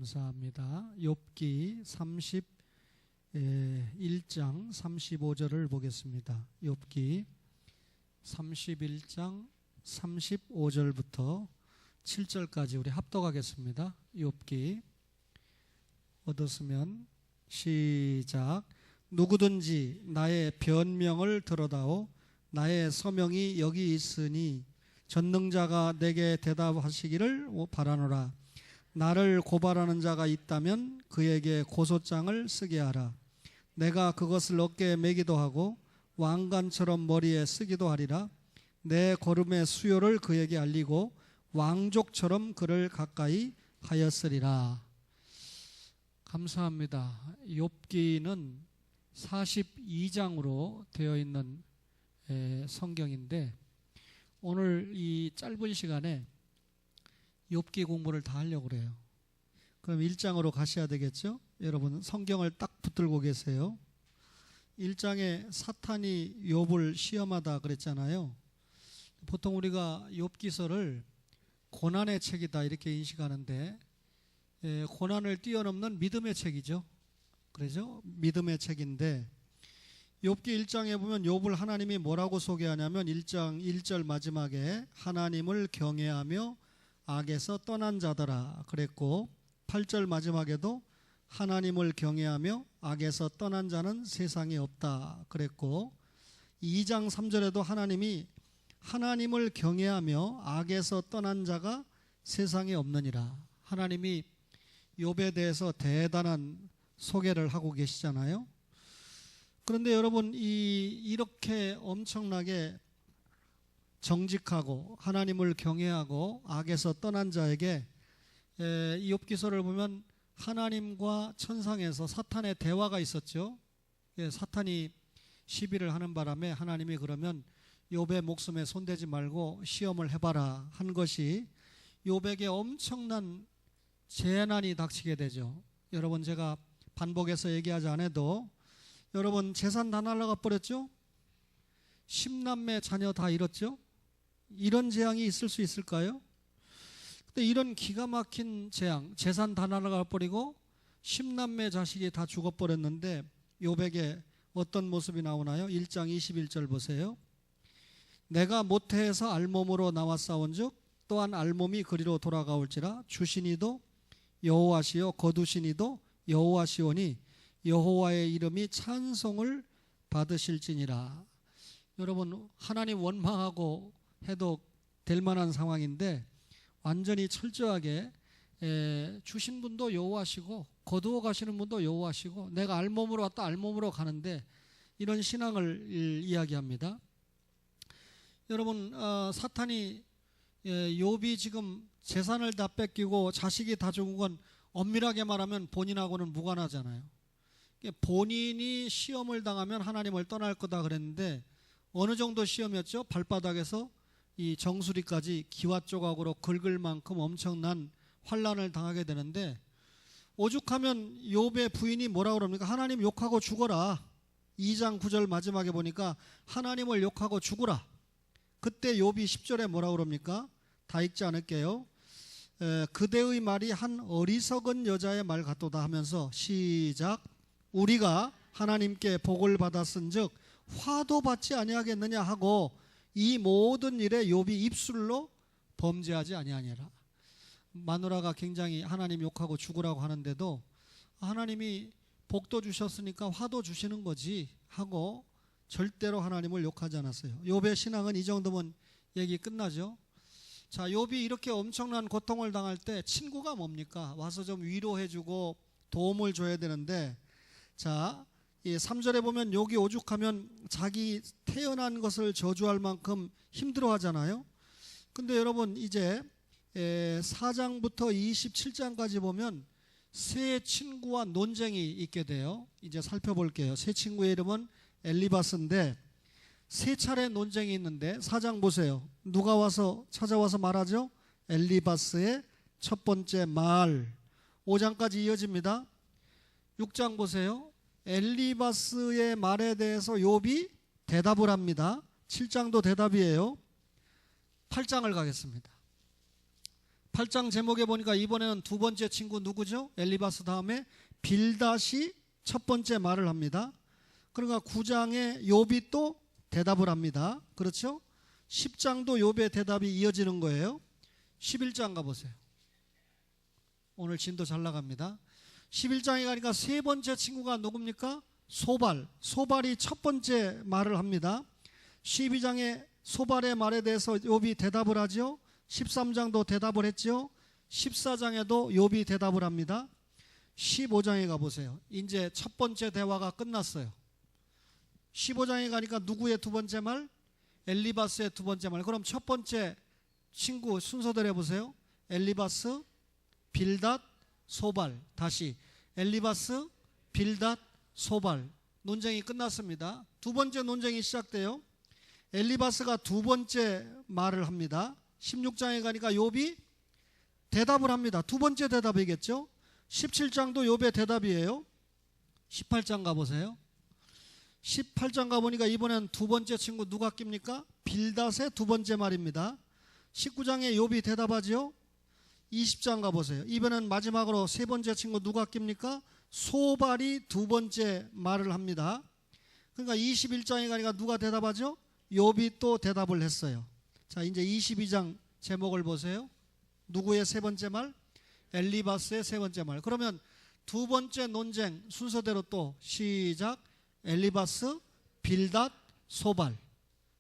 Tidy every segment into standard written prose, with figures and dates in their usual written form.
감사합니다. 욥기 31장 35절을 보겠습니다. 욥기 31장 35절부터 7절까지 우리 합독하겠습니다. 욥기 얻었으면 시작. 누구든지 나의 변명을 들어다오. 나의 서명이 여기 있으니 전능자가 내게 대답하시기를 바라노라. 나를 고발하는 자가 있다면 그에게 고소장을 쓰게 하라. 내가 그것을 어깨에 매기도 하고 왕관처럼 머리에 쓰기도 하리라. 내 걸음의 수요를 그에게 알리고 왕족처럼 그를 가까이 하였으리라. 감사합니다. 욥기는 42장으로 되어 있는 성경인데 오늘 이 짧은 시간에 욥기 공부를 다 하려고 그래요. 그럼 1장으로 가셔야 되겠죠? 여러분 성경을 딱 붙들고 계세요. 1장에 사탄이 욥을 시험하다 그랬잖아요. 보통 우리가 욥기서를 고난의 책이다 이렇게 인식하는데 고난을 뛰어넘는 믿음의 책이죠. 그래서 믿음의 책인데 욥기 1장에 보면 욥을 하나님이 뭐라고 소개하냐면 1장 1절 마지막에 하나님을 경외하며 악에서 떠난 자더라 그랬고 8절 마지막에도 하나님을 경외하며 악에서 떠난 자는 세상에 없다 그랬고 2장 3절에도 하나님이 하나님을 경외하며 악에서 떠난 자가 세상에 없느니라. 하나님이 욥에 대해서 대단한 소개를 하고 계시잖아요. 그런데 여러분 이렇게 엄청나게 정직하고 하나님을 경외하고 악에서 떠난 자에게 이 욥기서를 보면 하나님과 천상에서 사탄의 대화가 있었죠. 사탄이 시비를 하는 바람에 하나님이 그러면 욥의 목숨에 손대지 말고 시험을 해봐라 한 것이 욥에게 엄청난 재난이 닥치게 되죠. 여러분 제가 반복해서 얘기하지 않아도 여러분 재산 다 날아가 버렸죠. 10남매 자녀 다 잃었죠. 이런 재앙이 있을 수 있을까요? 근데 이런 기가 막힌 재앙, 재산 다 날아가 버리고 10남매 자식이 다 죽어버렸는데 욥에게 어떤 모습이 나오나요? 1장 21절 보세요. 내가 모태에서 알몸으로 나와 싸운즉 또한 알몸이 그리로 돌아가올지라. 주시니도 여호와시요 거두시니도 여호와시오니 여호와의 이름이 찬송을 받으실지니라. 여러분 하나님 원망하고 해도 될 만한 상황인데 완전히 철저하게 주신 분도 여호와시고 거두어 가시는 분도 여호와시고 내가 알몸으로 왔다 알몸으로 가는데 이런 신앙을 이야기합니다. 여러분 사탄이 욥이 지금 재산을 다 뺏기고 자식이 다 죽은 건 엄밀하게 말하면 본인하고는 무관하잖아요. 본인이 시험을 당하면 하나님을 떠날 거다 그랬는데 어느 정도 시험이었죠? 발바닥에서 이 정수리까지 기와 조각으로 긁을 만큼 엄청난 환난을 당하게 되는데 오죽하면 욥의 부인이 뭐라고 그럽니까? 하나님 욕하고 죽어라. 2장 9절 마지막에 보니까 하나님을 욕하고 죽으라. 그때 욥이 10절에 뭐라고 그럽니까? 다 읽지 않을게요. 그대의 말이 한 어리석은 여자의 말 같도다 하면서 시작. 우리가 하나님께 복을 받았은즉 화도 받지 아니하겠느냐 하고 이 모든 일에 욥이 입술로 범죄하지 아니하니라. 마누라가 굉장히 하나님 욕하고 죽으라고 하는데도 하나님이 복도 주셨으니까 화도 주시는 거지 하고 절대로 하나님을 욕하지 않았어요. 욥의 신앙은 이 정도면 얘기 끝나죠. 자, 욥이 이렇게 엄청난 고통을 당할 때 친구가 뭡니까? 와서 좀 위로해주고 도움을 줘야 되는데 자, 이 3절에 보면 욥이 오죽하면 자기 태어난 것을 저주할 만큼 힘들어하잖아요. 근데 여러분 이제 4장부터 27장까지 보면 세 친구와 논쟁이 있게 돼요. 이제 살펴볼게요. 세 친구의 이름은 엘리바스인데 세 차례 논쟁이 있는데 4장 보세요. 누가 와서 찾아와서 말하죠? 엘리바스의 첫 번째 말. 5장까지 이어집니다. 6장 보세요. 엘리바스의 말에 대해서 욥이 대답을 합니다. 7장도 대답이에요. 8장을 가겠습니다. 8장 제목에 보니까 이번에는 두 번째 친구 누구죠? 엘리바스 다음에 빌닷이 첫 번째 말을 합니다. 그러니까 9장에 욥이 또 대답을 합니다. 그렇죠? 10장도 욥의 대답이 이어지는 거예요. 11장 가보세요. 오늘 진도 잘 나갑니다. 11장에 가니까 세 번째 친구가 누굽니까? 소발. 소발이 첫 번째 말을 합니다. 12장에 소발의 말에 대해서 욥이 대답을 하죠. 13장도 대답을 했죠. 14장에도 욥이 대답을 합니다. 15장에 가보세요. 이제 첫 번째 대화가 끝났어요. 15장에 가니까 누구의 두 번째 말? 엘리바스의 두 번째 말. 그럼 첫 번째 친구 순서대로 해보세요. 엘리바스, 빌닷, 소발. 다시 엘리바스, 빌닷, 소발. 논쟁이 끝났습니다. 두 번째 논쟁이 시작돼요. 엘리바스가 두 번째 말을 합니다. 16장에 가니까 욥이 대답을 합니다. 두 번째 대답이겠죠. 17장도 욥의 대답이에요. 18장 가보세요. 18장 가보니까 이번엔 두 번째 친구 누가 낍니까? 빌닷의 두 번째 말입니다. 19장에 욥이 대답하죠. 20장 가보세요. 이번엔 마지막으로 세 번째 친구 누가 낍니까? 소발이 두 번째 말을 합니다. 그러니까 21장에 가니까 누가 대답하죠? 욥이 또 대답을 했어요. 자, 이제 22장 제목을 보세요. 누구의 세 번째 말? 엘리바스의 세 번째 말. 그러면 두 번째 논쟁 순서대로 또 시작. 엘리바스, 빌닷, 소발.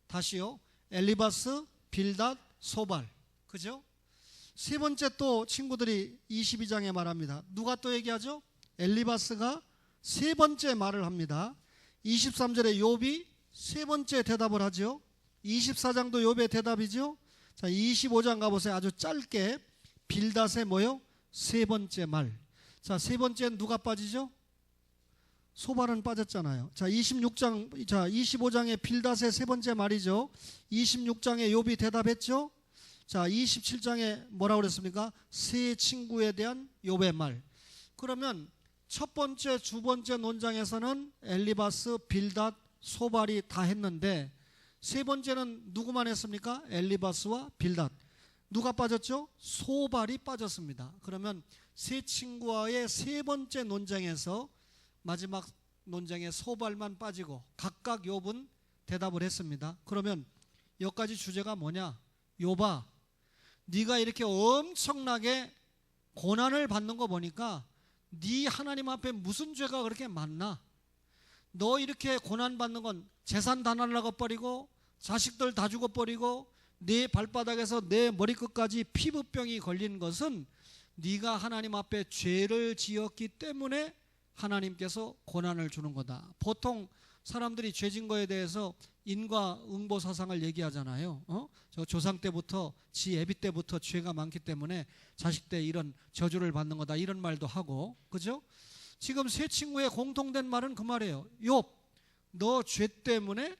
다시요. 엘리바스, 빌닷, 소발. 그죠? 세 번째 또 친구들이 22장에 말합니다. 누가 또 얘기하죠? 엘리바스가 세 번째 말을 합니다. 23절에 욥이 세 번째 대답을 하죠. 24장도 욥의 대답이죠. 자, 25장 가보세요. 아주 짧게 빌닷의 뭐요? 세 번째 말. 자, 세 번째는 누가 빠지죠? 소발은 빠졌잖아요. 자, 25장에 빌닷의 세 번째 말이죠. 26장에 욥이 대답했죠. 자, 27장에 뭐라고 그랬습니까? 세 친구에 대한 욥의 말. 그러면 첫 번째, 두 번째 논장에서는 엘리바스, 빌닷, 소발이 다 했는데 세 번째는 누구만 했습니까? 엘리바스와 빌닷. 누가 빠졌죠? 소발이 빠졌습니다. 그러면 세 친구와의 세 번째 논쟁에서 마지막 논쟁에 소발만 빠지고 각각 욥은 대답을 했습니다. 그러면 여기까지 주제가 뭐냐? 욥아, 네가 이렇게 엄청나게 고난을 받는 거 보니까 네 하나님 앞에 무슨 죄가 그렇게 많나? 너 이렇게 고난받는 건 재산 다 날라가버리고 자식들 다 죽어버리고 내 발바닥에서 내 머리끝까지 피부병이 걸린 것은 네가 하나님 앞에 죄를 지었기 때문에 하나님께서 고난을 주는 거다. 보통 사람들이 죄진 거에 대해서 인과응보 사상을 얘기하잖아요. 저 조상 때부터 지 애비 때부터 죄가 많기 때문에 자식 때 이런 저주를 받는 거다 이런 말도 하고, 그죠? 지금 세 친구의 공통된 말은 그 말이에요. 욥, 너 죄 때문에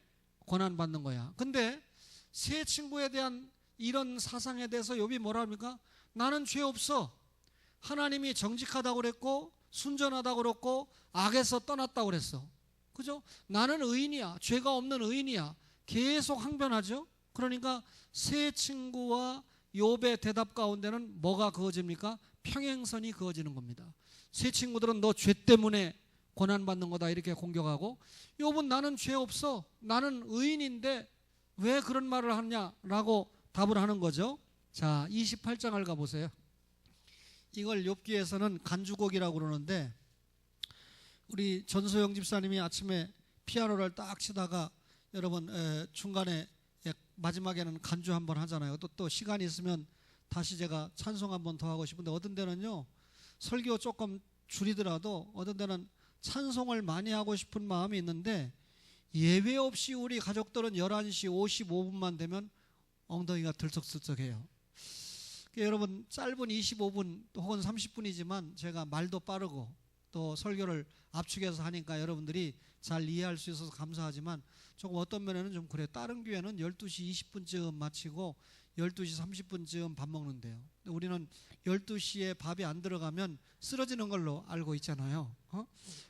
고난 받는 거야. 근데 세 친구에 대한 이런 사상에 대해서 욥이 뭐라 합니까? 나는 죄 없어. 하나님이 정직하다고 그랬고 순전하다고 그랬고 악에서 떠났다고 그랬어. 그죠? 나는 의인이야. 죄가 없는 의인이야. 계속 항변하죠. 그러니까 세 친구와 욥의 대답 가운데는 뭐가 그어집니까? 평행선이 그어지는 겁니다. 세 친구들은 너 죄 때문에 고난받는 거다 이렇게 공격하고, 욥은 나는 죄 없어. 나는 의인인데 왜 그런 말을 하냐라고 답을 하는 거죠. 자, 28장을 가보세요. 이걸 욥기에서는 간주곡이라고 그러는데, 우리 전소영 집사님이 아침에 피아노를 딱 치다가 여러분 중간에 마지막에는 간주 한번 하잖아요. 또 시간이 있으면 다시 제가 찬송 한번 더 하고 싶은데, 어떤 데는요 설교 조금 줄이더라도 어떤 데는 찬송을 많이 하고 싶은 마음이 있는데 예외 없이 우리 가족들은 11시 55분만 되면 엉덩이가 들썩들썩해요. 여러분 짧은 25분 혹은 30분이지만 제가 말도 빠르고 또 설교를 압축해서 하니까 여러분들이 잘 이해할 수 있어서 감사하지만 조금 어떤 면에는 좀 그래요. 다른 교회는 12시 20분쯤 마치고 12시 30분쯤 밥 먹는데요. 우리는 12시에 밥이 안 들어가면 쓰러지는 걸로 알고 있잖아요.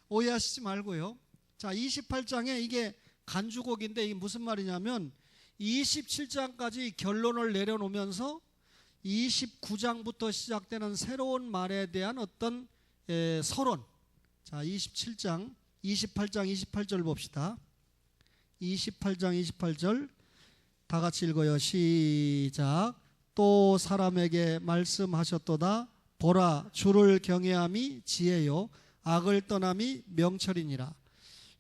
오해하시지 말고요. 자, 28장에 이게 간주곡인데 이게 무슨 말이냐면 27장까지 결론을 내려놓으면서 29장부터 시작되는 새로운 말에 대한 어떤 서론. 자, 27장, 28장 28절 봅시다. 28장 28절 다 같이 읽어요. 시작. 또 사람에게 말씀하셨도다. 보라, 주를 경외함이 지혜요 악을 떠남이 명철이니라.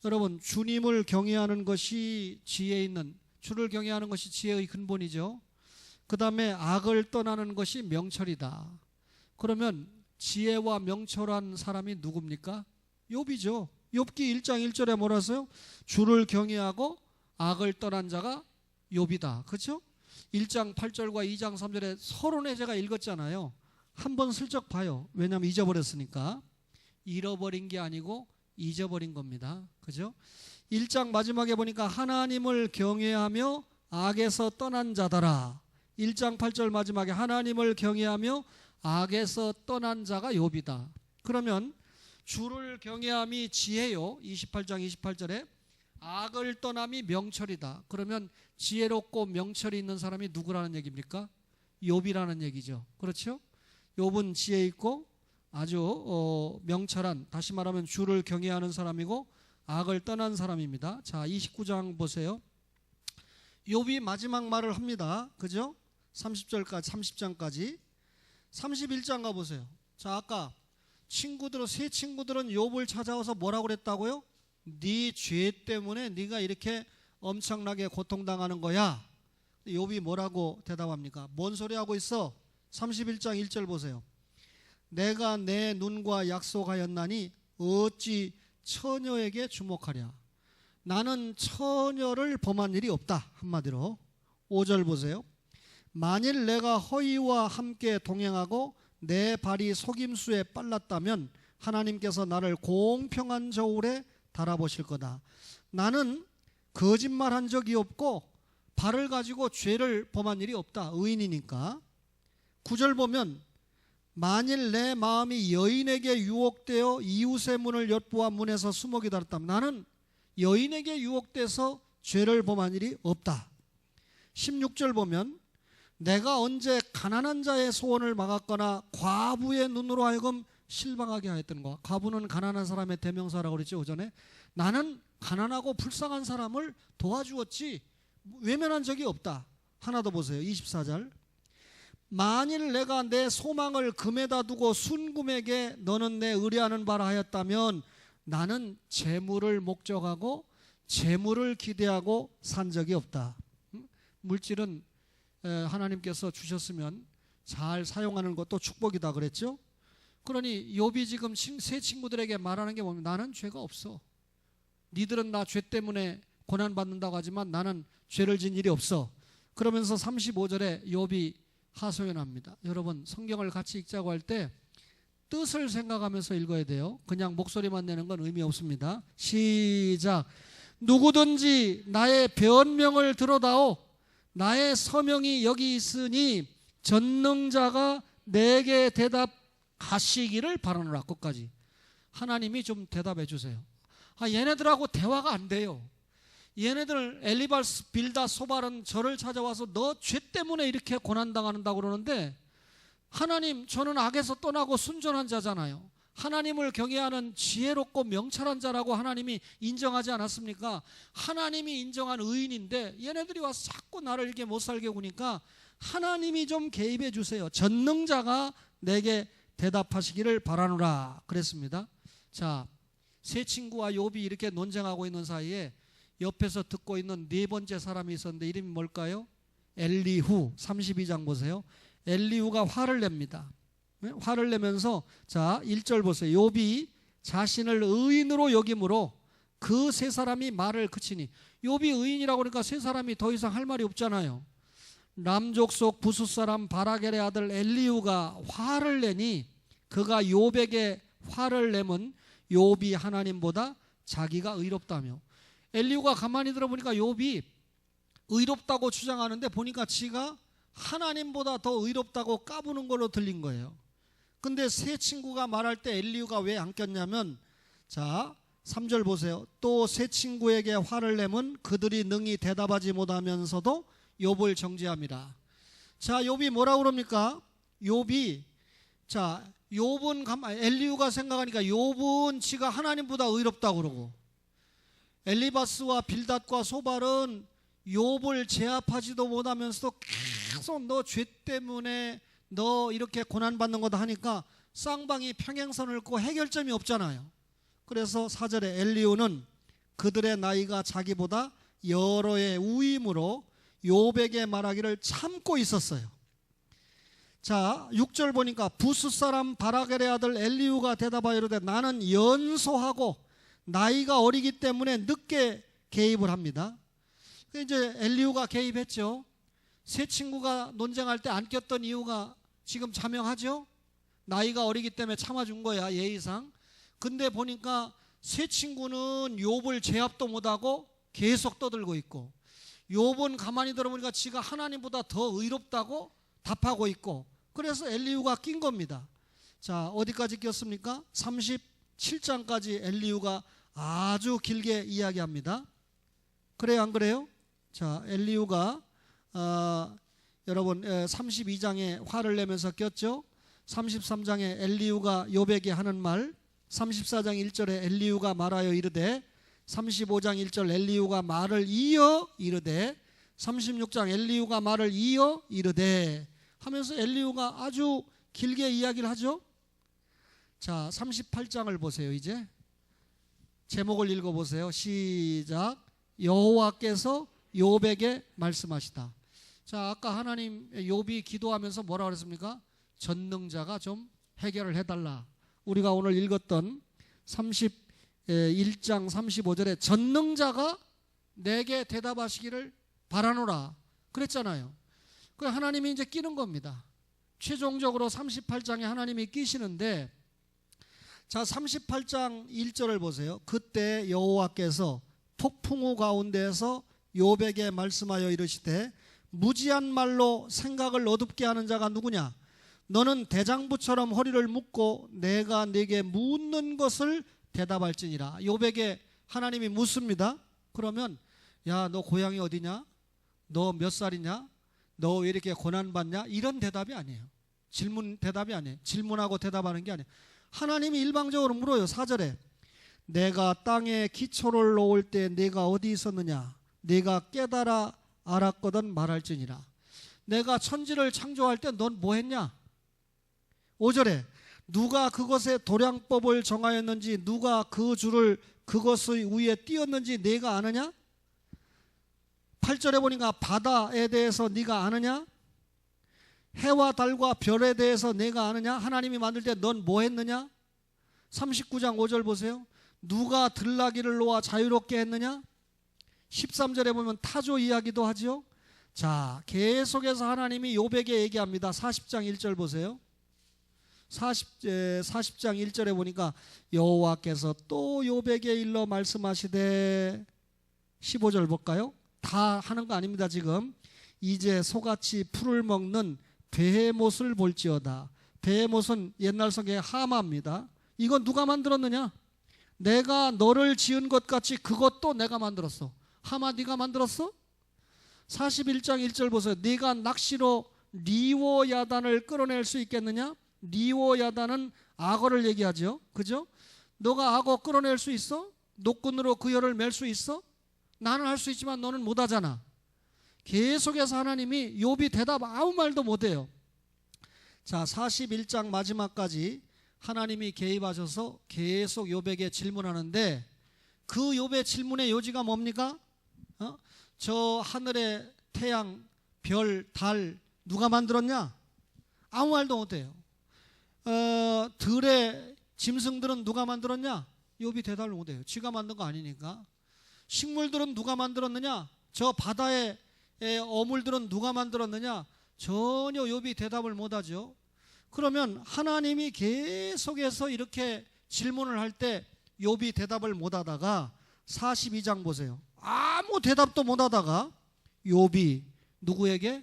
여러분, 주님을 경외하는 것이 지혜 있는, 주를 경외하는 것이 지혜의 근본이죠. 그 다음에 악을 떠나는 것이 명철이다. 그러면 지혜와 명철한 사람이 누굽니까? 욥이죠. 욥기 1장 1절에 뭐라서요? 주를 경외하고 악을 떠난 자가 욥이다. 그렇죠? 1장 8절과 2장 3절에 서론에 제가 읽었잖아요. 한번 슬쩍 봐요. 왜냐하면 잊어버렸으니까. 잃어버린 게 아니고 잊어버린 겁니다. 그죠? 1장 마지막에 보니까 하나님을 경외하며 악에서 떠난 자더라. 1장 8절 마지막에 하나님을 경외하며 악에서 떠난 자가 욥이다. 그러면 주를 경외함이 지혜요. 28장 28절에 악을 떠남이 명철이다. 그러면 지혜롭고 명철이 있는 사람이 누구라는 얘기입니까? 욥이라는 얘기죠. 그렇죠? 욥은 지혜 있고 아주 명철한, 다시 말하면 주를 경외하는 사람이고 악을 떠난 사람입니다. 자, 29장 보세요. 욥이 마지막 말을 합니다. 그죠? 30절까지 30장까지. 31장 가보세요. 자, 아까 세 친구들은 욥을 찾아와서 뭐라고 그랬다고요? 네 죄 때문에 네가 이렇게 엄청나게 고통당하는 거야. 욥이 뭐라고 대답합니까? 뭔 소리 하고 있어? 31장 1절 보세요. 내가 내 눈과 약속하였나니 어찌 처녀에게 주목하랴. 나는 처녀를 범한 일이 없다. 한마디로. 5절 보세요. 만일 내가 허위와 함께 동행하고 내 발이 속임수에 빨랐다면 하나님께서 나를 공평한 저울에 달아보실 거다. 나는 거짓말한 적이 없고 발을 가지고 죄를 범한 일이 없다. 의인이니까. 9절 보면 만일 내 마음이 여인에게 유혹되어 이웃의 문을 엿보아 문에서 숨어 기다렸다면 나는 여인에게 유혹돼서 죄를 범한 일이 없다. 16절 보면 내가 언제 가난한 자의 소원을 막았거나 과부의 눈으로 하여금 실망하게 하였던 것. 과부는 가난한 사람의 대명사라고 그랬죠. 오전에. 나는 가난하고 불쌍한 사람을 도와주었지 외면한 적이 없다. 하나 더 보세요. 24절. 만일 내가 내 소망을 금에다 두고 순금에게 너는 내 의뢰하는 바라 하였다면 나는 재물을 목적하고 재물을 기대하고 산 적이 없다. 물질은 하나님께서 주셨으면 잘 사용하는 것도 축복이다 그랬죠. 그러니 욥이 지금 세 친구들에게 말하는 게 뭐냐면 나는 죄가 없어. 니들은 나 죄 때문에 고난받는다고 하지만 나는 죄를 진 일이 없어. 그러면서 35절에 욥이 하소연합니다. 여러분, 성경을 같이 읽자고 할 때 뜻을 생각하면서 읽어야 돼요. 그냥 목소리만 내는 건 의미 없습니다. 시작. 누구든지 나의 변명을 들어다오. 나의 서명이 여기 있으니 전능자가 내게 대답하시기를 바라노라. 끝까지. 하나님이 좀 대답해 주세요. 얘네들하고 대화가 안 돼요. 얘네들 엘리발스, 빌다, 소발은 저를 찾아와서 너 죄 때문에 이렇게 고난당한다고 그러는데 하나님, 저는 악에서 떠나고 순전한 자잖아요. 하나님을 경외하는 지혜롭고 명철한 자라고 하나님이 인정하지 않았습니까? 하나님이 인정한 의인인데 얘네들이 와서 자꾸 나를 이렇게 못 살게 구니까 하나님이 좀 개입해 주세요. 전능자가 내게 대답하시기를 바라노라 그랬습니다. 자, 세 친구와 욥이 이렇게 논쟁하고 있는 사이에 옆에서 듣고 있는 네 번째 사람이 있었는데 이름이 뭘까요? 엘리후. 32장 보세요. 엘리후가 화를 냅니다. 화를 내면서 자 1절 보세요. 욥이 자신을 의인으로 여김으로 그 세 사람이 말을 그치니. 욥이 의인이라고 그러니까 세 사람이 더 이상 할 말이 없잖아요. 남족속 부수 사람 바라겔의 아들 엘리후가 화를 내니 그가 욥에게 화를 내면 욥이 하나님보다 자기가 의롭다며. 엘리후가 가만히 들어보니까 욥이 의롭다고 주장하는데 보니까 지가 하나님보다 더 의롭다고 까부는 걸로 들린 거예요. 근데 세 친구가 말할 때 엘리후가 왜 안 꼈냐면 자 3절 보세요. 또 세 친구에게 화를 내면 그들이 능히 대답하지 못하면서도 욥을 정죄함이라. 자, 욥이 뭐라고 그럽니까? 욥이, 자, 엘리후가 생각하니까 욥은 지가 하나님보다 의롭다고 그러고, 엘리바스와 빌닷과 소발은 욥을 제압하지도 못하면서도 계속 너 죄 때문에 너 이렇게 고난받는 거다 하니까 쌍방이 평행선을 긋고 해결점이 없잖아요. 그래서 4절에 엘리후는 그들의 나이가 자기보다 여러 해 우임으로 욥에게 말하기를 참고 있었어요. 자, 6절 보니까 부스 사람 바라겔의 아들 엘리후가 대답하여 이르되 나는 연소하고 나이가 어리기 때문에 늦게 개입을 합니다. 이제 엘리후가 개입했죠. 세 친구가 논쟁할 때 안 꼈던 이유가 지금 자명하죠. 나이가 어리기 때문에 참아준 거야, 예의상. 근데 보니까 세 친구는 욥을 제압도 못하고 계속 떠들고 있고, 욥은 가만히 들어보니까 지가 하나님보다 더 의롭다고 답하고 있고, 그래서 엘리후가 낀 겁니다. 자, 어디까지 꼈습니까? 37장까지 엘리후가 아주 길게 이야기합니다. 그래요, 안 그래요? 자, 엘리후가 여러분 32장에 화를 내면서 꼈죠. 33장에 엘리후가 욥에게 하는 말, 34장 1절에 엘리후가 말하여 이르되, 35장 1절 엘리후가 말을 이어 이르되, 36장 엘리후가 말을 이어 이르되 하면서 엘리후가 아주 길게 이야기를 하죠. 자, 38장을 보세요. 이제 제목을 읽어보세요. 시작. 여호와께서 욥에게 말씀하시다. 자, 아까 하나님 욥이 기도하면서 뭐라 그랬습니까? 전능자가 좀 해결을 해달라. 우리가 오늘 읽었던 31장 35절에 전능자가 내게 대답하시기를 바라노라 그랬잖아요. 그 하나님이 이제 끼는 겁니다. 최종적으로 38장에 하나님이 끼시는데, 자, 38장 1절을 보세요. 그때 여호와께서 폭풍우 가운데에서 욥에게 말씀하여 이르시되 무지한 말로 생각을 어둡게 하는 자가 누구냐? 너는 대장부처럼 허리를 묶고 내가 네게 묻는 것을 대답할지니라. 욥에게 하나님이 묻습니다. 그러면 야, 너 고향이 어디냐? 너 몇 살이냐? 너 왜 이렇게 고난받냐? 이런 대답이 아니에요. 대답이 아니에요. 질문하고 대답하는 게 아니에요. 하나님이 일방적으로 물어요. 4절에 내가 땅에 기초를 놓을 때 네가 어디 있었느냐? 네가 깨달아 알았거든 말할지니라. 내가 천지를 창조할 때 넌 뭐 했냐? 5절에 누가 그것의 도량법을 정하였는지, 누가 그 줄을 그것의 위에 띄었는지 네가 아느냐? 8절에 보니까 바다에 대해서 네가 아느냐? 해와 달과 별에 대해서 네가 아느냐? 하나님이 만들 때 넌 뭐 했느냐? 39장 5절 보세요. 누가 들나귀를 놓아 자유롭게 했느냐? 13절에 보면 타조 이야기도 하죠. 자, 계속해서 하나님이 욥에게 얘기합니다. 40장 1절 보세요. 40장 1절에 보니까 여호와께서 또 욥에게 일러 말씀하시되, 15절 볼까요? 다 하는 거 아닙니다. 지금 이제 소같이 풀을 먹는 베헤못을 볼지어다. 베헤못은 옛날 성경의 하마입니다. 이건 누가 만들었느냐? 내가 너를 지은 것 같이 그것도 내가 만들었어. 하마 네가 만들었어? 41장 1절 보세요. 네가 낚시로 리워야단을 끌어낼 수 있겠느냐? 리워야단은 악어를 얘기하죠. 그죠? 너가 악어 끌어낼 수 있어? 노끈으로 그 혀를 맬 수 있어? 나는 할 수 있지만 너는 못하잖아. 계속해서 하나님이 욥이 대답 아무 말도 못해요. 자, 41장 마지막까지 하나님이 개입하셔서 계속 욥에게 질문하는데, 그 욥의 질문의 요지가 뭡니까? 저 하늘의 태양, 별, 달 누가 만들었냐? 아무 말도 못해요. 들의 짐승들은 누가 만들었냐? 욥이 대답을 못해요. 지가 만든 거 아니니까. 식물들은 누가 만들었느냐? 저 바다의 어물들은 누가 만들었느냐? 전혀 욥이 대답을 못하죠. 그러면 하나님이 계속해서 이렇게 질문을 할 때 욥이 대답을 못하다가 42장 보세요. 아무 대답도 못하다가 욥이 누구에게?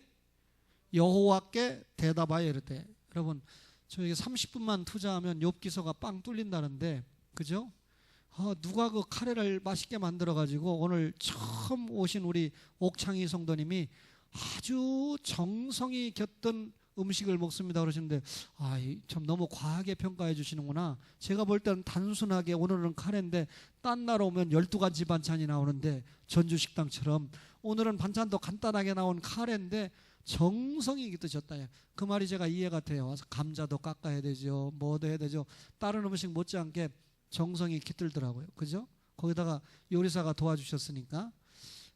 여호와께 대답하여 이르되. 여러분, 저에게 30분만 투자하면 욥기서가 빵 뚫린다는데, 그죠? 누가 그 카레를 맛있게 만들어 가지고 오늘 처음 오신 우리 옥창희 성도님이 아주 정성이 곁든 음식을 먹습니다 그러시는데, 참 너무 과하게 평가해 주시는구나. 제가 볼 때는 단순하게 오늘은 카레인데 딴 날 오면 12가지 반찬이 나오는데, 전주식당처럼 오늘은 반찬도 간단하게 나온 카레인데 정성이 깃드셨다. 그 말이 제가 이해가 돼요. 와서 감자도 깎아야 되죠, 뭐도 해야 되죠. 다른 음식 못지않게 정성이 깃들더라고요. 그죠? 거기다가 요리사가 도와주셨으니까.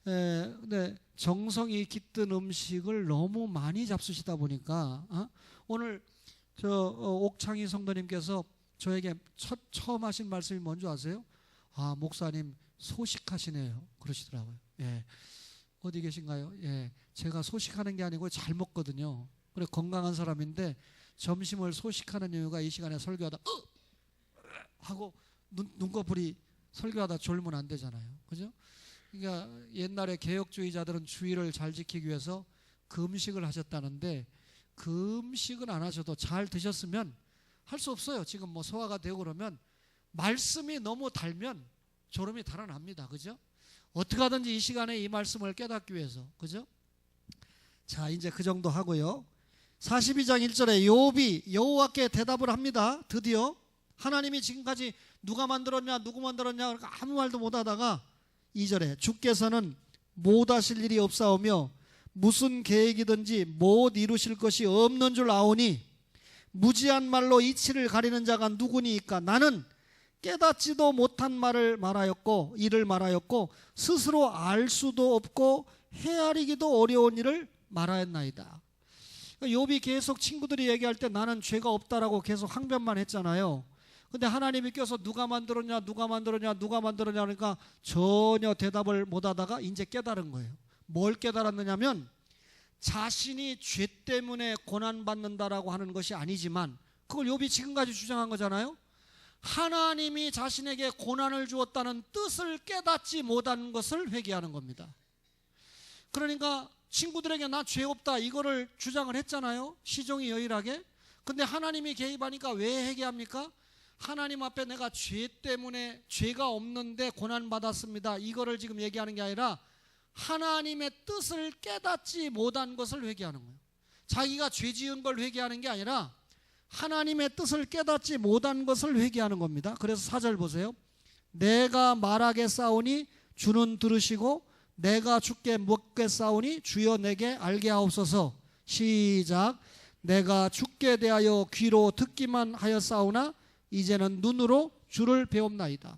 근데 정성이 깃든 음식을 너무 많이 잡수시다 보니까, 오늘 옥창희 성도님께서 저에게 처음 하신 말씀이 뭔지 아세요? 목사님 소식하시네요 그러시더라고요. 어디 계신가요? 제가 소식하는 게 아니고 잘 먹거든요. 그래, 건강한 사람인데 점심을 소식하는 이유가 이 시간에 설교하다 하고 눈꺼풀이 설교하다 졸면 안 되잖아요. 그죠? 그러니까 옛날에 개혁주의자들은 주의를 잘 지키기 위해서 금식을 하셨다는데, 금식은 안 하셔도 잘 드셨으면 할 수 없어요. 지금 뭐 소화가 되고 그러면 말씀이 너무 달면 졸음이 달아납니다. 그죠? 어떻게 하든지 이 시간에 이 말씀을 깨닫기 위해서. 그죠? 자, 이제 그 정도 하고요. 42장 1절에 욥이 여호와께 대답을 합니다. 드디어 하나님이 지금까지 누가 만들었냐 누구 만들었냐 그러니까 아무 말도 못하다가 2절에 주께서는 못하실 일이 없사오며 무슨 계획이든지 못 이루실 것이 없는 줄 아오니 무지한 말로 이치를 가리는 자가 누구니이까. 나는 깨닫지도 못한 말을 말하였고 일을 말하였고 스스로 알 수도 없고 헤아리기도 어려운 일을 말하였나이다. 욥이 계속 친구들이 얘기할 때 나는 죄가 없다라고 계속 항변만 했잖아요. 근데 하나님이 껴서 누가 만들었냐 누가 만들었냐 누가 만들었냐 그러니까 전혀 대답을 못하다가 이제 깨달은 거예요. 뭘 깨달았느냐면 자신이 죄 때문에 고난받는다라고 하는 것이 아니지만, 그걸 욥이 지금까지 주장한 거잖아요. 하나님이 자신에게 고난을 주었다는 뜻을 깨닫지 못한 것을 회개하는 겁니다. 그러니까 친구들에게 나 죄 없다 이거를 주장을 했잖아요, 시종이 여일하게. 근데 하나님이 개입하니까 왜 회개합니까? 하나님 앞에 내가 죄 때문에 죄가 없는데 고난받았습니다 이거를 지금 얘기하는 게 아니라 하나님의 뜻을 깨닫지 못한 것을 회개하는 거예요. 자기가 죄 지은 걸 회개하는 게 아니라 하나님의 뜻을 깨닫지 못한 것을 회개하는 겁니다. 그래서 4절 보세요. 내가 말하겠사오니 주는 들으시고 내가 주께 묻겠사오니 주여 내게 알게 하옵소서. 시작. 내가 주께 대하여 귀로 듣기만 하였사오나 이제는 눈으로 주를 배웁나이다.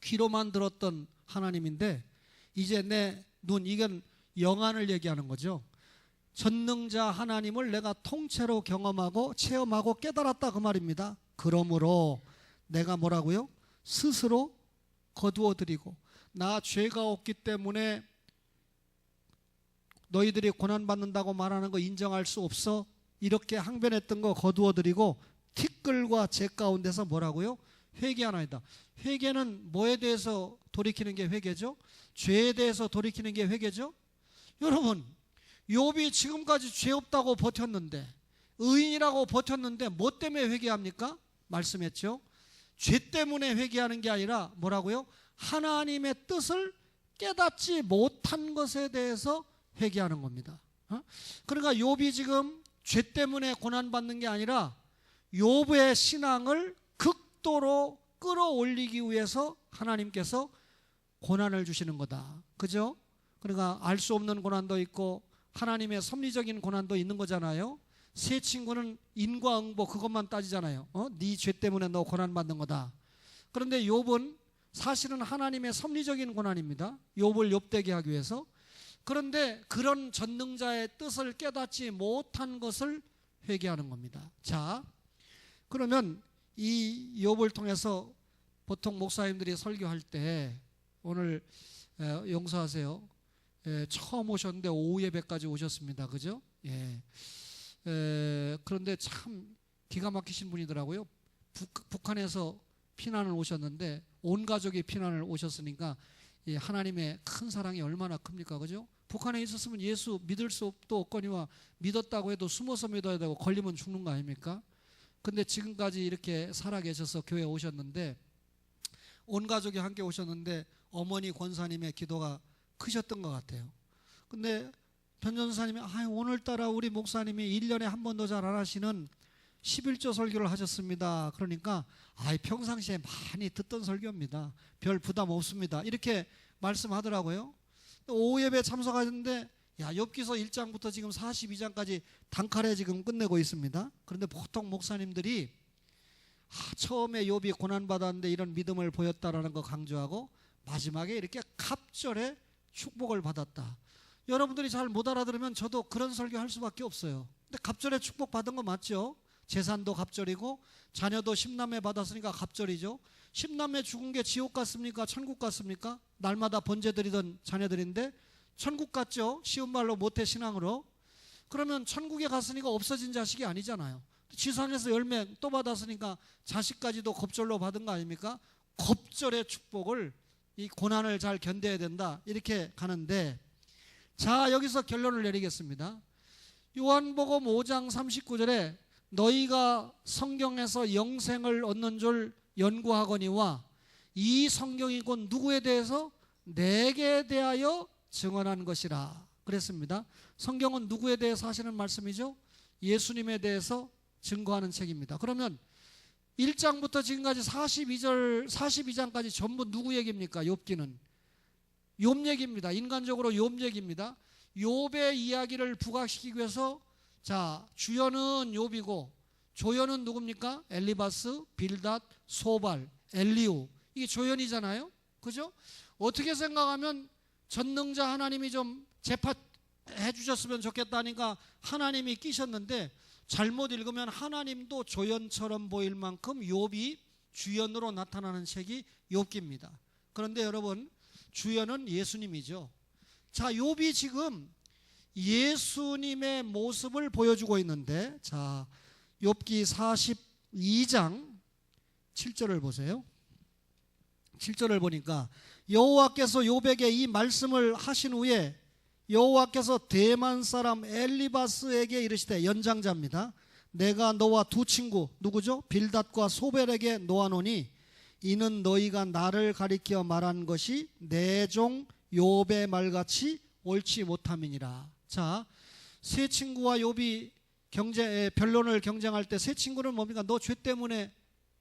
귀로만 들었던 하나님인데 이제 내 눈, 이건 영안을 얘기하는 거죠. 전능자 하나님을 내가 통째로 경험하고 체험하고 깨달았다 그 말입니다. 그러므로 내가 뭐라고요? 스스로 거두어드리고, 나 죄가 없기 때문에 너희들이 고난받는다고 말하는 거 인정할 수 없어 이렇게 항변했던 거 거두어드리고 티끌과 재 가운데서 뭐라고요? 회개하나이다. 회개는 뭐에 대해서 돌이키는 게 회개죠? 죄에 대해서 돌이키는 게 회개죠? 여러분, 욥이 지금까지 죄 없다고 버텼는데, 의인이라고 버텼는데 뭐 때문에 회개합니까? 말씀했죠. 죄 때문에 회개하는 게 아니라 뭐라고요? 하나님의 뜻을 깨닫지 못한 것에 대해서 회개하는 겁니다. 그러니까 욥이 지금 죄 때문에 고난받는 게 아니라 욥의 신앙을 극도로 끌어올리기 위해서 하나님께서 고난을 주시는 거다. 그죠? 그러니까 알 수 없는 고난도 있고 하나님의 섭리적인 고난도 있는 거잖아요. 세 친구는 인과응보 그것만 따지잖아요. 네 죄 때문에 너 고난받는 거다. 그런데 욥은 사실은 하나님의 섭리적인 고난입니다. 욥을 욥되게 하기 위해서. 그런데 그런 전능자의 뜻을 깨닫지 못한 것을 회개하는 겁니다. 자, 그러면 이 욥을 통해서 보통 목사님들이 설교할 때, 오늘 용서하세요, 처음 오셨는데 오후 예배까지 오셨습니다. 그죠? 그런데 참 기가 막히신 분이더라고요. 북한에서 피난을 오셨는데 온 가족이 피난을 오셨으니까 하나님의 큰 사랑이 얼마나 큽니까? 그죠? 북한에 있었으면 예수 믿을 수도 없거니와 믿었다고 해도 숨어서 믿어야 되고 걸리면 죽는 거 아닙니까? 근데 지금까지 이렇게 살아계셔서 교회에 오셨는데, 온 가족이 함께 오셨는데 어머니 권사님의 기도가 크셨던 것 같아요. 근데 변전사님이 오늘따라 우리 목사님이 1년에 한 번도 잘 안 하시는 11조 설교를 하셨습니다. 그러니까 평상시에 많이 듣던 설교입니다. 별 부담 없습니다. 이렇게 말씀하더라고요. 오후 예배 참석하셨는데 욥기서 1장부터 지금 42장까지 단칼에 지금 끝내고 있습니다. 그런데 보통 목사님들이 처음에 욥이 고난받았는데 이런 믿음을 보였다라는 거 강조하고 마지막에 이렇게 갑절에 축복을 받았다. 여러분들이 잘 못 알아들으면 저도 그런 설교할 수밖에 없어요. 근데 갑절에 축복 받은 거 맞죠? 재산도 갑절이고 자녀도 10남매 받았으니까 갑절이죠. 10남매 죽은 게 지옥 갔습니까? 천국 갔습니까? 날마다 번제 드리던 자녀들인데 천국 갔죠. 쉬운 말로 모태 신앙으로. 그러면 천국에 갔으니까 없어진 자식이 아니잖아요. 지상에서 열매 또 받았으니까 자식까지도 겁절로 받은 거 아닙니까? 겁절의 축복을, 이 고난을 잘 견뎌야 된다, 이렇게 가는데, 자 여기서 결론을 내리겠습니다. 요한복음 5장 39절에 너희가 성경에서 영생을 얻는 줄 연구하거니와 이 성경이 곧 누구에 대해서? 내게 대하여 증언한 것이라 그랬습니다. 성경은 누구에 대해서 하시는 말씀이죠? 예수님에 대해서 증거하는 책입니다. 그러면 1장부터 지금까지 42장까지 전부 누구 얘기입니까? 욥기는 욥 얘기입니다. 인간적으로 욥 얘기입니다. 욥의 이야기를 부각시키기 위해서 자 주연은 욥이고 조연은 누굽니까? 엘리바스, 빌닷, 소발, 엘리우. 이게 조연이잖아요. 그죠? 어떻게 생각하면 전능자 하나님이 좀 재판해 주셨으면 좋겠다니까 하나님이 끼셨는데, 잘못 읽으면 하나님도 조연처럼 보일 만큼 욥이 주연으로 나타나는 책이 욥기입니다. 그런데 여러분, 주연은 예수님이죠. 자, 욥이 지금 예수님의 모습을 보여주고 있는데, 자 욥기 42장 7절을 보세요. 7절을 보니까 여호와께서 욥에게 이 말씀을 하신 후에 여호와께서 대만 사람 엘리바스에게 이르시되, 연장자입니다. 내가 너와 두 친구 누구죠? 빌닷과 소벨에게 놓아노니 이는 너희가 나를 가리켜 말한 것이 내 종 욥의 말같이 옳지 못함이니라. 자, 세 친구와 욥이 변론을 경쟁할 때 세 친구는 뭡니까? 너 죄 때문에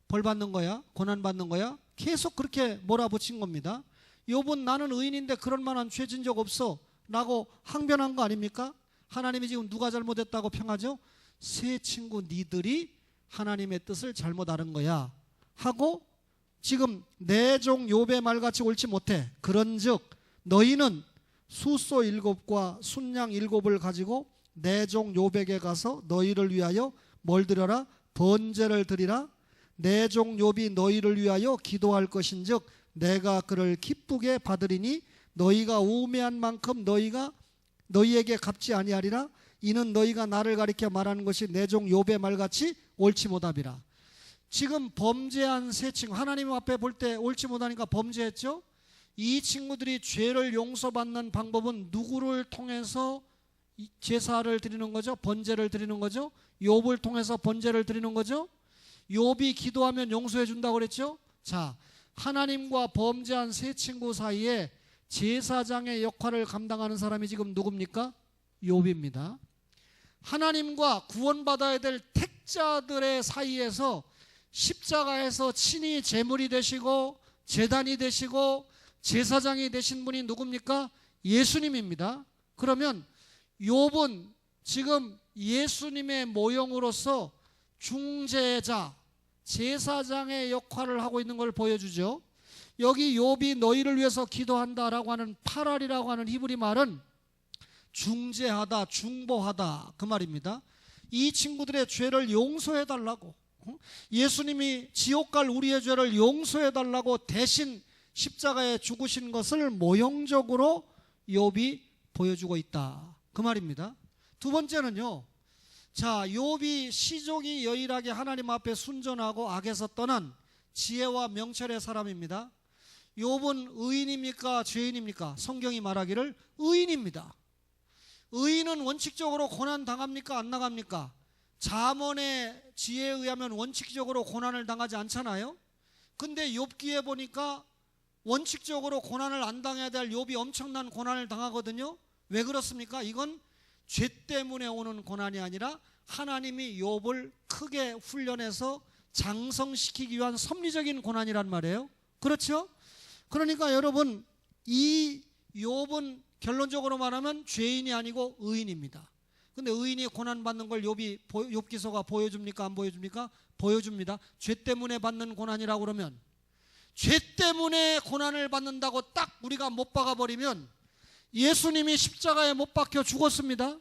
벌 받는 거야? 고난 받는 거야? 계속 그렇게 몰아붙인 겁니다. 욥은 나는 의인인데 그런 만한 죄 진 적 없어 라고 항변한 거 아닙니까? 하나님이 지금 누가 잘못했다고 평하죠? 세 친구 니들이 하나님의 뜻을 잘못 알은 거야 하고, 지금 내 종 욥의 말같이 옳지 못해. 그런즉 너희는 숫소 7과 순양 7을 가지고 내 종 욥에게 가서 너희를 위하여 뭘 드려라? 번제를 드리라. 내 종 욥이 너희를 위하여 기도할 것인즉 내가 그를 기쁘게 받으리니 너희가 우매한 만큼 너희에게 갚지 아니하리라. 이는 너희가 나를 가리켜 말하는 것이 내 종 욥의 말같이 옳지 못함이라. 지금 범죄한 세 친구, 하나님 앞에 볼 때 옳지 못하니까 범죄했죠. 이 친구들이 죄를 용서받는 방법은 누구를 통해서 제사를 드리는 거죠? 번제를 드리는 거죠? 욥을 통해서 번제를 드리는 거죠? 욥이 기도하면 용서해 준다고 그랬죠? 자, 하나님과 범죄한 세 친구 사이에 제사장의 역할을 감당하는 사람이 지금 누굽니까? 욥입니다. 하나님과 구원받아야 될 택자들의 사이에서 십자가에서 친히 제물이 되시고 제단이 되시고 제사장이 되신 분이 누굽니까? 예수님입니다. 그러면 욥은 지금 예수님의 모형으로서 중재자, 제사장의 역할을 하고 있는 걸 보여주죠. 여기 욥이 너희를 위해서 기도한다라고 하는 파랄이라고 하는 히브리 말은 중재하다, 중보하다 그 말입니다. 이 친구들의 죄를 용서해 달라고, 예수님이 지옥 갈 우리의 죄를 용서해 달라고 대신 십자가에 죽으신 것을 모형적으로 욥이 보여주고 있다 그 말입니다. 두 번째는요, 자, 욥이 시종이 여일하게 하나님 앞에 순전하고 악에서 떠난 지혜와 명철의 사람입니다. 욥은 의인입니까? 죄인입니까? 성경이 말하기를 의인입니다. 의인은 원칙적으로 고난 당합니까? 안 나갑니까? 잠언의 지혜에 의하면 원칙적으로 고난을 당하지 않잖아요. 근데 욥기에 보니까 원칙적으로 고난을 안 당해야 될 욥이 엄청난 고난을 당하거든요. 왜 그렇습니까? 이건 죄 때문에 오는 고난이 아니라 하나님이 욥을 크게 훈련해서 장성시키기 위한 섭리적인 고난이란 말이에요. 그렇죠? 그러니까 여러분, 이 욥은 결론적으로 말하면 죄인이 아니고 의인입니다. 근데 의인이 고난받는 걸 욥기서가 보여줍니까? 안 보여줍니까? 보여줍니다. 죄 때문에 받는 고난이라고 그러면, 죄 때문에 고난을 받는다고 딱 우리가 못 박아버리면, 예수님이 십자가에 못 박혀 죽었습니다.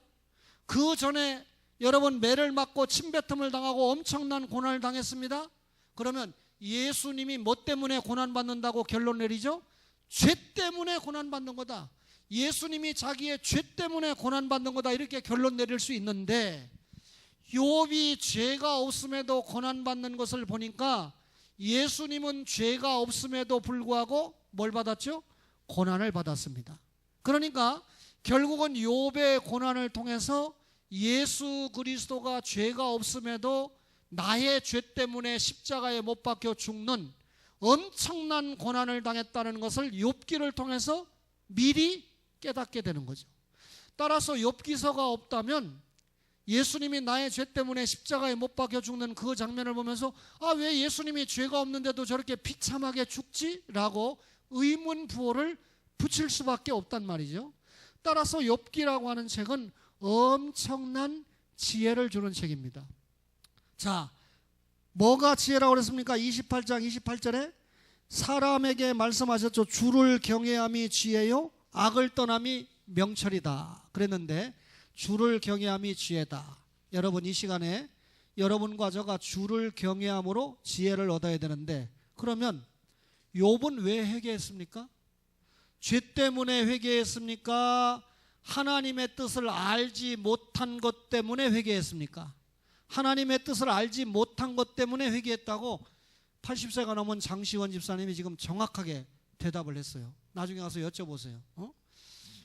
그 전에 여러분 매를 맞고 침뱉음을 당하고 엄청난 고난을 당했습니다. 그러면 예수님이 뭐 때문에 고난받는다고 결론 내리죠? 죄 때문에 고난받는 거다. 예수님이 자기의 죄 때문에 고난받는 거다, 이렇게 결론 내릴 수 있는데, 욥이 죄가 없음에도 고난받는 것을 보니까 예수님은 죄가 없음에도 불구하고 뭘 받았죠? 고난을 받았습니다. 그러니까 결국은 욥의 고난을 통해서 예수 그리스도가 죄가 없음에도 나의 죄 때문에 십자가에 못 박혀 죽는 엄청난 고난을 당했다는 것을 욥기를 통해서 미리 깨닫게 되는 거죠. 따라서 욥기서가 없다면 예수님이 나의 죄 때문에 십자가에 못 박혀 죽는 그 장면을 보면서 왜 예수님이 죄가 없는데도 저렇게 비참하게 죽지? 라고 의문 부호를 붙일 수밖에 없단 말이죠. 따라서 욥기라고 하는 책은 엄청난 지혜를 주는 책입니다. 자, 뭐가 지혜라고 그랬습니까? 28장 28절에 사람에게 말씀하셨죠. 주를 경외함이 지혜요 악을 떠남이 명철이다 그랬는데, 주를 경외함이 지혜다. 여러분, 이 시간에 여러분과 저가 주를 경외함으로 지혜를 얻어야 되는데, 그러면 욥은 왜 회개했습니까? 죄 때문에 회개했습니까? 하나님의 뜻을 알지 못한 것 때문에 회개했습니까? 하나님의 뜻을 알지 못한 것 때문에 회개했다고 80세가 넘은 장시원 집사님이 지금 정확하게 대답을 했어요. 나중에 가서 여쭤보세요.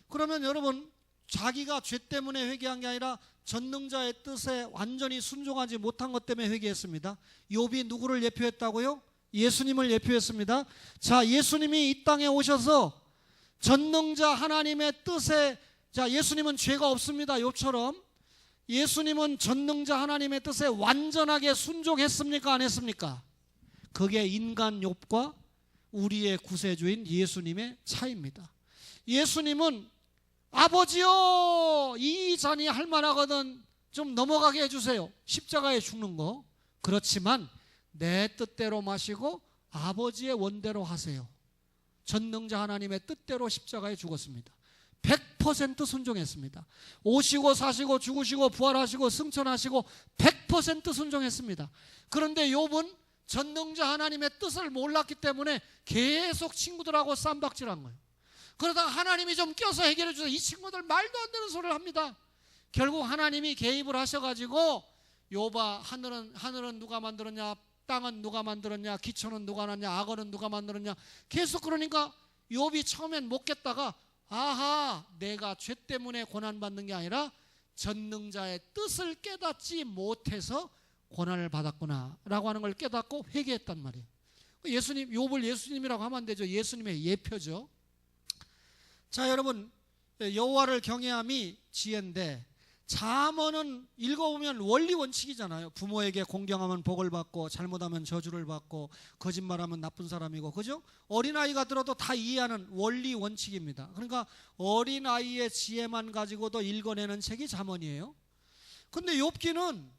그러면 여러분, 자기가 죄 때문에 회개한 게 아니라 전능자의 뜻에 완전히 순종하지 못한 것 때문에 회개했습니다. 욥이 누구를 예표했다고요? 예수님을 예표했습니다. 자, 예수님이 이 땅에 오셔서 전능자 하나님의 뜻에, 자, 예수님은 죄가 없습니다. 욥처럼. 예수님은 전능자 하나님의 뜻에 완전하게 순종했습니까? 안 했습니까? 그게 인간 욥과 우리의 구세주인 예수님의 차이입니다. 예수님은 아버지요, 이 잔이 할만하거든 좀 넘어가게 해주세요. 십자가에 죽는 거. 그렇지만 내 뜻대로 마시고 아버지의 원대로 하세요. 전능자 하나님의 뜻대로 십자가에 죽었습니다. 100% 순종했습니다. 오시고 사시고 죽으시고 부활하시고 승천하시고 100% 순종했습니다. 그런데 욥은 전능자 하나님의 뜻을 몰랐기 때문에 계속 친구들하고 쌈박질한 거예요. 그러다가 하나님이 좀 껴서 해결해 주세요. 이 친구들 말도 안 되는 소리를 합니다. 결국 하나님이 개입을 하셔가지고, 욥아, 하늘은 누가 만들었냐, 땅은 누가 만들었냐, 기초는 누가 놨냐, 악어는 누가 만들었냐, 계속. 그러니까 욥이 처음엔 못 깼다가, 아하, 내가 죄 때문에 고난받는 게 아니라 전능자의 뜻을 깨닫지 못해서 고난을 받았구나 라고 하는 걸 깨닫고 회개했단 말이에요. 예수님, 욥을 예수님이라고 하면 안 되죠. 예수님의 예표죠. 자, 여러분, 여호와를 경외함이 지혜인데, 잠언은 읽어보면 원리 원칙이잖아요. 부모에게 공경하면 복을 받고, 잘못하면 저주를 받고, 거짓말하면 나쁜 사람이고, 그죠? 어린아이가 들어도 다 이해하는 원리 원칙입니다. 그러니까 어린아이의 지혜만 가지고도 읽어내는 책이 잠언이에요. 근데 욥기는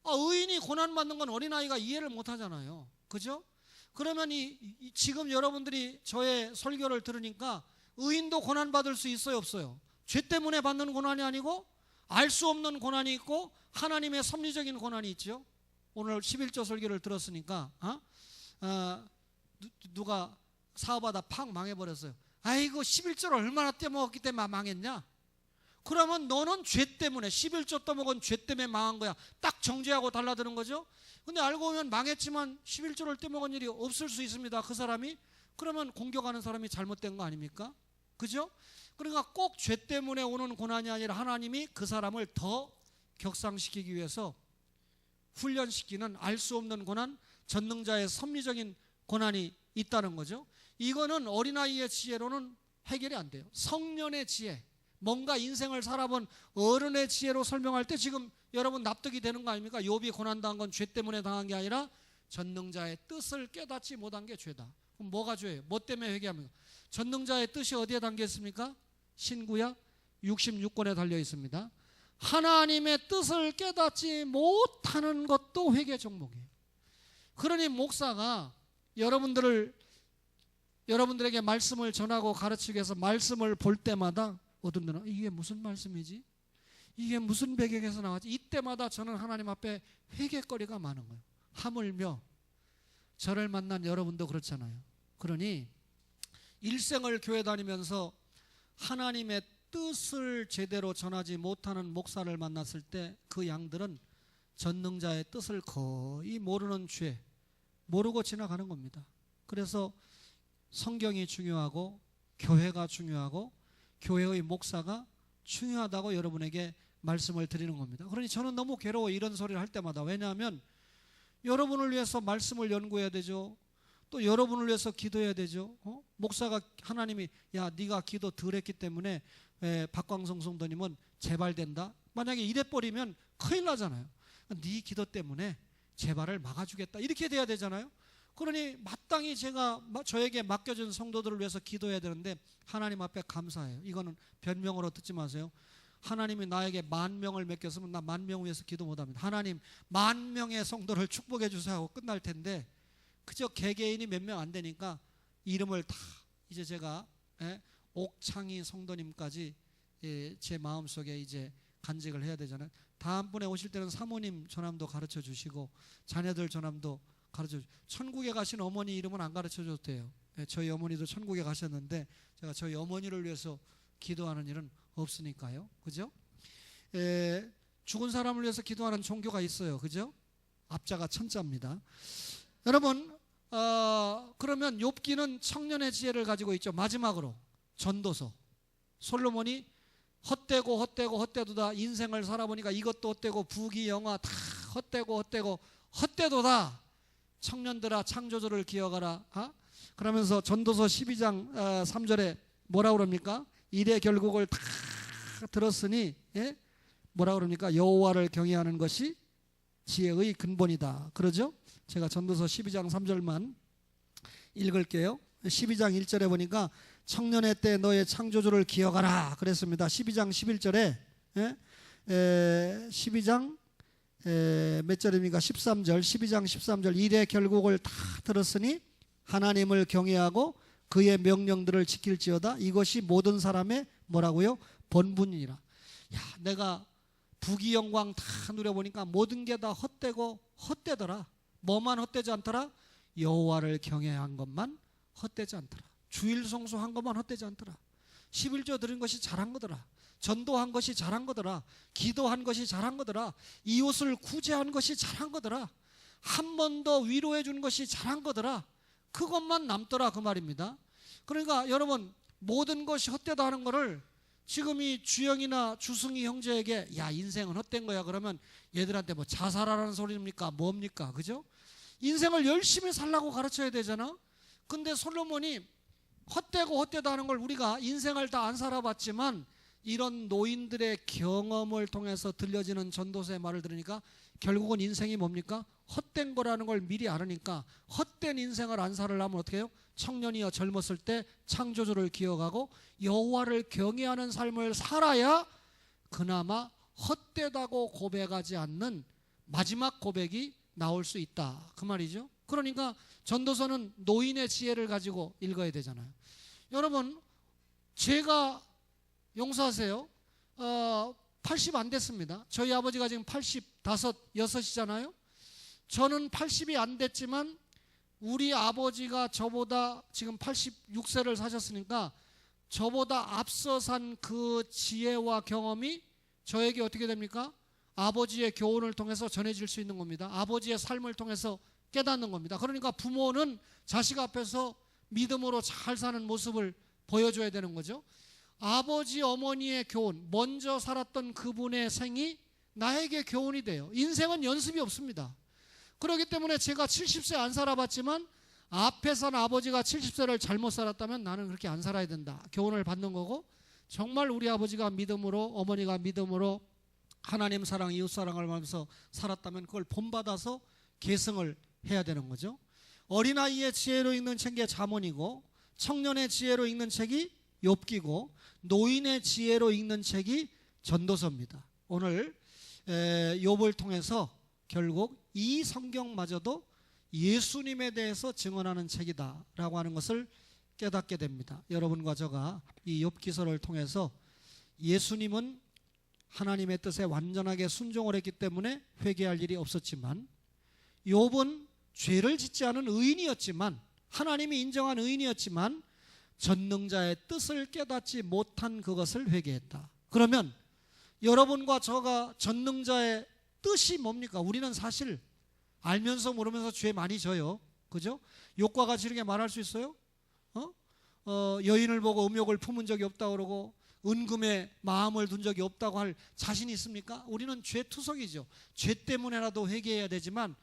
의인이 고난받는 건 어린아이가 이해를 못하잖아요. 그죠? 그러면 지금 여러분들이 저의 설교를 들으니까 의인도 고난받을 수 있어요, 없어요? 죄 때문에 받는 고난이 아니고 알 수 없는 고난이 있고 하나님의 섭리적인 고난이 있죠. 오늘 11조 설교를 들었으니까 누가 사업하다 팍 망해버렸어요. 아이고, 11조를 얼마나 떼먹었기 때문에 망했냐? 그러면 너는 죄 때문에 11조 떠먹은 죄 때문에 망한 거야. 딱 정죄하고 달라드는 거죠. 근데 알고 보면 망했지만 11조를 떼먹은 일이 없을 수 있습니다. 그 사람이. 그러면 공격하는 사람이 잘못된 거 아닙니까? 그죠? 그러니까 꼭 죄 때문에 오는 고난이 아니라 하나님이 그 사람을 더 격상시키기 위해서 훈련시키는 알 수 없는 고난, 전능자의 섭리적인 고난이 있다는 거죠. 이거는 어린아이의 지혜로는 해결이 안 돼요. 성년의 지혜, 뭔가 인생을 살아본 어른의 지혜로 설명할 때 지금 여러분 납득이 되는 거 아닙니까? 욥이 고난당한 건 죄 때문에 당한 게 아니라 전능자의 뜻을 깨닫지 못한 게 죄다. 그럼 뭐가 죄예요? 뭐 때문에 회개합니까? 전능자의 뜻이 어디에 담겨 있습니까? 신구약 66권에 달려 있습니다. 하나님의 뜻을 깨닫지 못하는 것도 회개 종목이에요. 그러니 목사가 여러분들에게 말씀을 전하고 가르치기 위해서 말씀을 볼 때마다 어떤 분은 이게 무슨 말씀이지? 이게 무슨 배경에서 나왔지? 이때마다 저는 하나님 앞에 회개거리가 많은 거예요. 하물며 저를 만난 여러분도 그렇잖아요. 그러니 일생을 교회 다니면서 하나님의 뜻을 제대로 전하지 못하는 목사를 만났을 때 그 양들은 전능자의 뜻을 거의 모르는 죄, 모르고 지나가는 겁니다. 그래서 성경이 중요하고 교회가 중요하고 교회의 목사가 중요하다고 여러분에게 말씀을 드리는 겁니다. 그러니 저는 너무 괴로워 이런 소리를 할 때마다. 왜냐하면 여러분을 위해서 말씀을 연구해야 되죠. 또 여러분을 위해서 기도해야 되죠. 목사가 하나님이 야 네가 기도 덜 했기 때문에 박광성 성도님은 재발된다. 만약에 이래버리면 큰일 나잖아요. 네 기도 때문에 재발을 막아주겠다 이렇게 돼야 되잖아요. 그러니 마땅히 제가 저에게 맡겨준 성도들을 위해서 기도해야 되는데 하나님 앞에 감사해요. 이거는 변명으로 듣지 마세요. 하나님이 나에게 10,000명을 맡겼으면 나 10,000명 위해서 기도 못합니다. 하나님 10,000명의 성도를 축복해 주세요 하고 끝날 텐데 그저 개개인이 몇 명 안 되니까 이름을 다 이제 제가 옥창희 성도님까지 제 마음속에 이제 간직을 해야 되잖아요. 다음번에 오실 때는 사모님 전함도 가르쳐 주시고 자녀들 전함도 가르쳐 주시고 천국에 가신 어머니 이름은 안 가르쳐 줘도 돼요. 저희 어머니도 천국에 가셨는데 제가 저희 어머니를 위해서 기도하는 일은 없으니까요. 그죠? 죽은 사람을 위해서 기도하는 종교가 있어요. 그죠? 앞자가 천자입니다. 여러분 그러면 욥기는 청년의 지혜를 가지고 있죠. 마지막으로 전도서. 솔로몬이 헛되도다 인생을 살아보니까 이것도 헛되고 부귀영화 다 헛되도다. 청년들아 창조주를 기억하라. 그러면서 전도서 12장 3절에 뭐라 그럽니까? 일의 결국을 다 들었으니 뭐라 그럽니까? 여호와를 경외하는 것이 지혜의 근본이다. 그러죠? 제가 전도서 12장 3절만 읽을게요. 12장 1절에 보니까 청년의 때 너의 창조주를 기억하라 그랬습니다. 12장 11절에 12장 몇 절입니까? 13절 12장 13절 일의 결국을 다 들었으니 하나님을 경외하고 그의 명령들을 지킬지어다. 이것이 모든 사람의 뭐라고요? 본분이라. 야, 내가 부귀영광 다 누려보니까 모든 게 다 헛되고 헛되더라. 뭐만 헛되지 않더라? 여호와를 경외한 것만 헛되지 않더라. 주일 성수한 것만 헛되지 않더라. 11조 드린 것이 잘한 거더라. 전도한 것이 잘한 거더라. 기도한 것이 잘한 거더라. 이웃을 구제한 것이 잘한 거더라. 한 번 더 위로해 준 것이 잘한 거더라. 그것만 남더라 그 말입니다. 그러니까 여러분 모든 것이 헛되다 하는 거를 지금 이 주영이나 주승이 형제에게 야 인생은 헛된 거야 그러면 얘들한테 뭐 자살하라는 소리입니까? 뭡니까? 그죠? 인생을 열심히 살라고 가르쳐야 되잖아. 근데 솔로몬이 헛되다 하는 걸 우리가 인생을 다 안 살아봤지만 이런 노인들의 경험을 통해서 들려지는 전도서의 말을 들으니까 결국은 인생이 뭡니까? 헛된 거라는 걸 미리 알으니까 헛된 인생을 안 살으려면 어떻게 해요? 청년이여 젊었을 때 창조주를 기억하고 여호와를 경외하는 삶을 살아야 그나마 헛되다고 고백하지 않는 마지막 고백이 나올 수 있다 그 말이죠. 그러니까 전도서는 노인의 지혜를 가지고 읽어야 되잖아요. 여러분 제가 용서하세요. 80 안 됐습니다. 저희 아버지가 지금 85, 6이잖아요. 저는 80이 안 됐지만 우리 아버지가 저보다 지금 86세를 사셨으니까 저보다 앞서 산 그 지혜와 경험이 저에게 어떻게 됩니까? 아버지의 교훈을 통해서 전해질 수 있는 겁니다. 아버지의 삶을 통해서 깨닫는 겁니다. 그러니까 부모는 자식 앞에서 믿음으로 잘 사는 모습을 보여줘야 되는 거죠. 아버지 어머니의 교훈, 먼저 살았던 그분의 생이 나에게 교훈이 돼요. 인생은 연습이 없습니다. 그렇기 때문에 제가 70세 안 살아봤지만 앞에 산 아버지가 70세를 잘못 살았다면 나는 그렇게 안 살아야 된다. 교훈을 받는 거고 정말 우리 아버지가 믿음으로, 어머니가 믿음으로 하나님 사랑, 이웃 사랑을 하면서 살았다면 그걸 본받아서 계승을 해야 되는 거죠. 어린아이의 지혜로 읽는 책이 잠언이고, 청년의 지혜로 읽는 책이 욥기고, 노인의 지혜로 읽는 책이 전도서입니다. 오늘 욥을 통해서 결국 이 성경마저도 예수님에 대해서 증언하는 책이다라고 하는 것을 깨닫게 됩니다. 여러분과 저가 이 욥기서를 통해서 예수님은 하나님의 뜻에 완전하게 순종을 했기 때문에 회개할 일이 없었지만, 욥은 죄를 짓지 않은 의인이었지만, 하나님이 인정한 의인이었지만 전능자의 뜻을 깨닫지 못한 그것을 회개했다. 그러면 여러분과 저가 전능자의 뜻이 뭡니까? 우리는 사실 알면서 모르면서 죄 많이 져요. 그죠? 욕과 같이 이렇게 말할 수 있어요? 여인을 보고 음욕을 품은 적이 없다고 그러고 은금에 마음을 둔 적이 없다고 할 자신이 있습니까? 우리는 죄투성이죠. 죄 때문에라도 회개해야 되지만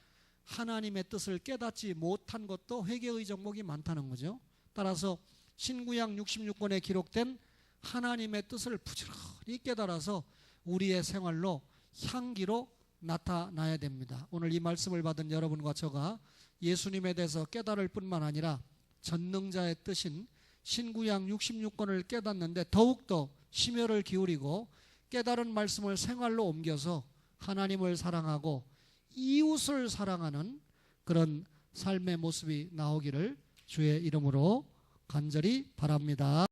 하나님의 뜻을 깨닫지 못한 것도 회개의 종목이 많다는 거죠. 따라서 신구약 66권에 기록된 하나님의 뜻을 부지런히 깨달아서 우리의 생활로 향기로 나타나야 됩니다. 오늘 이 말씀을 받은 여러분과 저가 예수님에 대해서 깨달을 뿐만 아니라 전능자의 뜻인 신구약 66권을 깨닫는데 더욱더 심혈을 기울이고 깨달은 말씀을 생활로 옮겨서 하나님을 사랑하고 이웃을 사랑하는 그런 삶의 모습이 나오기를 주의 이름으로 간절히 바랍니다.